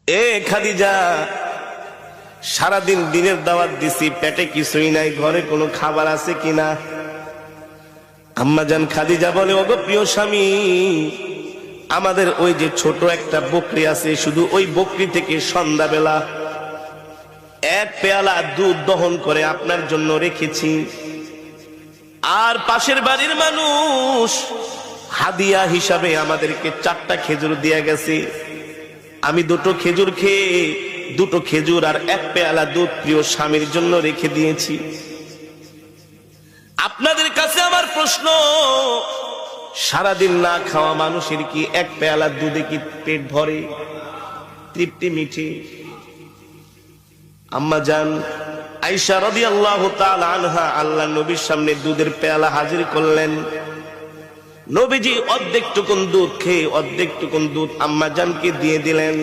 এ খাদিজা, সারাদিন দিনের দাওয়াত দিছি, পেটে কিছুই নাই, ঘরে কোনো খাবার আছে কিনা? আম্মাজান খাদিজা বলে, ওগো প্রিয় স্বামী, আমাদের ওই যে ছোট একটা বকরি আছে, শুধু ওই বকরি থেকে সন্ধ্যাবেলা এক পেয়ালা দুধ দহন করে আপনার জন্য রেখেছি। আর পাশের বাড়ির মানুষ হাদিয়া হিসাবে আমাদেরকে 4টা খেজুর দিয়ে গেছে। আমি 2টো খেজুর খেয়ে 2টো খেজুর আর এক পেয়ালা দুধ প্রিয় স্বামীর জন্য রেখে দিয়েছি। আপনাদের কাছে আমার প্রশ্ন, সারাদিন না খাওয়া মানুষের কি এক পেয়ালা দুধে কি পেট ভরে, তৃপ্তি মিঠে? আম্মাজান আয়েশা রাদিয়াল্লাহু তাআলা আনহা আল্লাহর নবীর সামনে দুধের পেয়ালা হাজির করলেন। নবীজি অর্ধেক টুকুন দুধ খেয়ে অর্ধেক টুকুন দুধ আম্মাজানকে দিয়ে দিলেন।